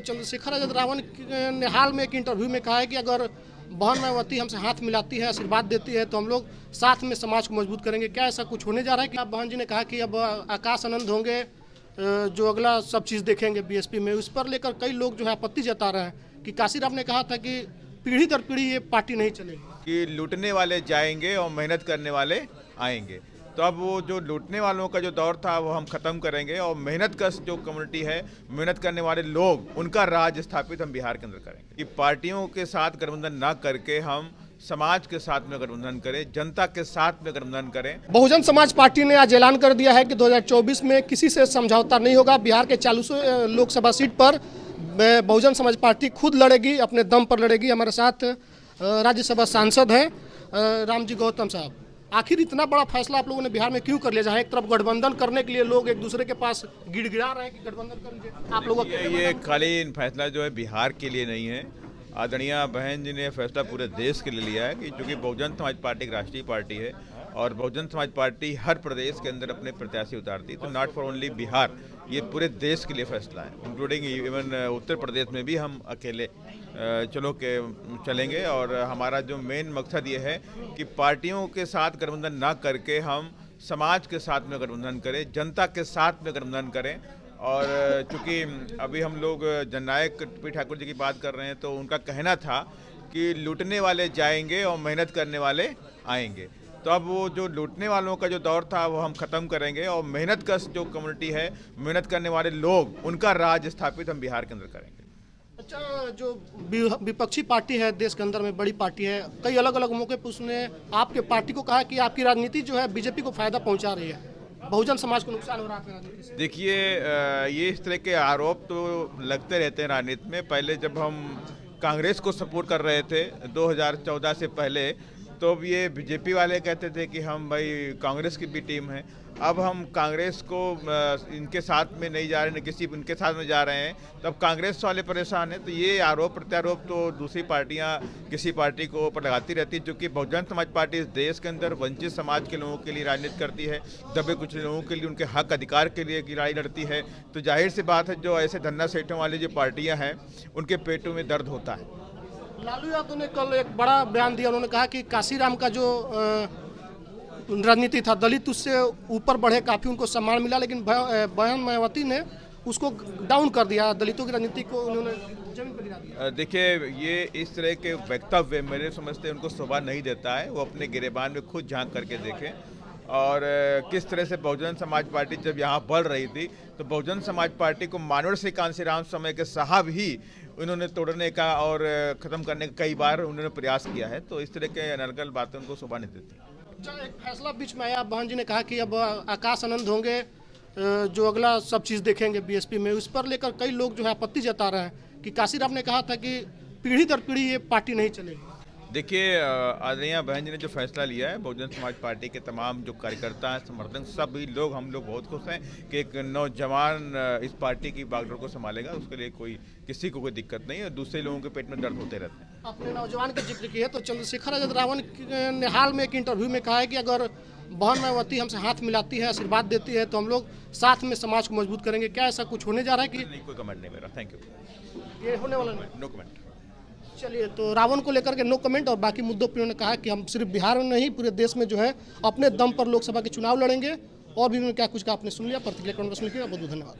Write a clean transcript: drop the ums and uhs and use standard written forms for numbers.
चंद्रशेखर आजाद रावण ने हाल में एक इंटरव्यू में कहा है कि अगर बहन मायावती हमसे हाथ मिलाती है, आशीर्वाद देती है, तो हम लोग साथ में समाज को मजबूत करेंगे। क्या ऐसा कुछ होने जा रहा है? कि आप बहन जी ने कहा कि अब आकाश आनंद होंगे जो अगला सब चीज़ देखेंगे बीएसपी में, उस पर लेकर कई लोग जो है आपत्ति जता रहे हैं कि काशीराम ने कहा था कि पीढ़ी दर पीढ़ी ये पार्टी नहीं चलेगी, कि लूटने वाले जाएंगे और मेहनत करने वाले आएंगे। तो अब वो जो लूटने वालों का जो दौर था वो हम ख़त्म करेंगे और मेहनत कश जो कम्युनिटी है, मेहनत करने वाले लोग, उनका राज स्थापित हम बिहार के अंदर करेंगे। कि पार्टियों के साथ गठबंधन ना करके हम समाज के साथ में गठबंधन करें, जनता के साथ में गठबंधन करें। बहुजन समाज पार्टी ने आज ऐलान कर दिया है कि 2024 में किसी से समझौता नहीं होगा। बिहार के 40 लोकसभा सीट पर बहुजन समाज पार्टी खुद लड़ेगी, अपने दम पर लड़ेगी। हमारे साथ राज्यसभा सांसद हैं रामजी गौतम साहब। आखिर इतना बड़ा फैसला आप लोगों ने बिहार में क्यों कर लिया? जहाँ एक तरफ गठबंधन करने के लिए लोग एक दूसरे के पास गिड़गिड़ा रहे हैं कि गठबंधन करेंगे, आप लोगों ये खाली फैसला जो है बिहार के लिए नहीं है। आदरणीय बहन जी ने फैसला पूरे देश के लिए लिया है कि चूँकि बहुजन समाज पार्टी एक राष्ट्रीय पार्टी है और बहुजन समाज पार्टी हर प्रदेश के अंदर अपने प्रत्याशी उतारती है, तो नॉट फॉर ओनली बिहार, ये पूरे देश के लिए फैसला है। इंक्लूडिंग इवन उत्तर प्रदेश में भी हम अकेले चलेंगे। और हमारा जो मेन मकसद ये है कि पार्टियों के साथ गठबंधन ना करके हम समाज के साथ में गठबंधन करें, जनता के साथ में गठबंधन करें। और चूँकि अभी हम लोग जननायक पी ठाकुर जी की बात कर रहे हैं, तो उनका कहना था कि लूटने वाले जाएंगे और मेहनत करने वाले आएंगे। तो अब वो जो लूटने वालों का जो दौर था वो हम ख़त्म करेंगे और मेहनत कश जो कम्युनिटी है, मेहनत करने वाले लोग, उनका राज स्थापित हम बिहार के अंदर करेंगे। अच्छा, जो विपक्षी पार्टी है देश के अंदर में, बड़ी पार्टी है, कई अलग अलग मौके पर उसने आपके पार्टी को कहा कि आपकी राजनीति जो है बीजेपी को फायदा पहुंचा रही है, बहुजन समाज को नुकसान हो रहा है राजनीति से। देखिए, ये इस तरह के आरोप तो लगते रहते हैं राजनीति में। पहले जब हम कांग्रेस को सपोर्ट कर रहे थे 2014 से पहले, तो अब ये बीजेपी वाले कहते थे कि हम भाई कांग्रेस की भी टीम है। अब हम कांग्रेस को इनके साथ में नहीं जा रहे, न किसी इनके साथ में जा रहे हैं, तब कांग्रेस वाले परेशान हैं। तो ये आरोप प्रत्यारोप तो दूसरी पार्टियां किसी पार्टी को ऊपर लगाती रहती है, क्योंकि बहुजन समाज पार्टी इस देश के अंदर वंचित समाज के लोगों के लिए राजनीति करती है, दबे कुछ लोगों के लिए, उनके हक अधिकार के लिए लड़ाई लड़ती है। तो जाहिर सी बात है, जो ऐसे धन्ना सेठों वाली जो पार्टियाँ हैं, उनके पेटों में दर्द होता है। लालू यादव ने कल एक बड़ा बयान दिया। उन्होंने कहा कि काशीराम का जो रणनीति था, दलित उससे ऊपर बढ़े, काफ़ी उनको सम्मान मिला, लेकिन बहन मायावती ने उसको डाउन कर दिया। दलितों की राजनीति को उन्होंने जमीन पर गिरा दिया। देखिए, ये इस तरह के वक्तव्य मेरे समझते उनको शोभा नहीं देता है। वो अपने गिरेबान में खुद झांक करके देखें। और किस तरह से बहुजन समाज पार्टी जब यहाँ बढ़ रही थी, तो बहुजन समाज पार्टी को मानवर से कांशीराम समय के साहब ही उन्होंने तोड़ने का और ख़त्म करने का कई बार उन्होंने प्रयास किया है। तो इस तरह के अनर्गल बातें उनको शोभा नहीं देती। एक फैसला बीच में आया, बहन जी ने कहा कि अब आकाश आनंद होंगे जो अगला सब चीज़ देखेंगे बीएसपी में, उस पर लेकर कई लोग जो है आपत्ति जता रहे हैं कि काशीराम ने कहा था कि पीढ़ी दर पीढ़ी ये पार्टी नहीं चलेगी। देखिए, आदरणीय बहन जी ने जो फैसला लिया है, बहुजन समाज पार्टी के तमाम जो कार्यकर्ता हैं, समर्थक, सभी लोग, हम लोग बहुत खुश हैं कि एक नौजवान इस पार्टी की बागडोर को संभालेगा। उसके लिए किसी को कोई दिक्कत नहीं है। दूसरे लोगों के पेट में दर्द होते रहते हैं। अपने नौजवान का जिक्र किया, तो चंद्रशेखर आजाद रावण ने हाल में एक इंटरव्यू में कहा है कि अगर बहन मायावती हमसे हाथ मिलाती है, आशीर्वाद देती है, तो हम लोग साथ में समाज को मजबूत करेंगे। क्या ऐसा कुछ होने जा रहा है? कि नहीं, कोई कमेंट नहीं मेरा। Thank you. ये होने वाला नहीं, नो कमेंट। चलिए, तो रावण को लेकर के नो कमेंट, और बाकी मुद्दों पर उन्होंने कहा कि हम सिर्फ बिहार में नहीं, पूरे देश में जो है अपने दम पर लोकसभा के चुनाव लड़ेंगे। और भी उन्होंने क्या कुछ कहा आपने सुन लिया। प्रतिक्रिया कमेंट बॉक्स में लिखिएगा। बहुत बहुत धन्यवाद।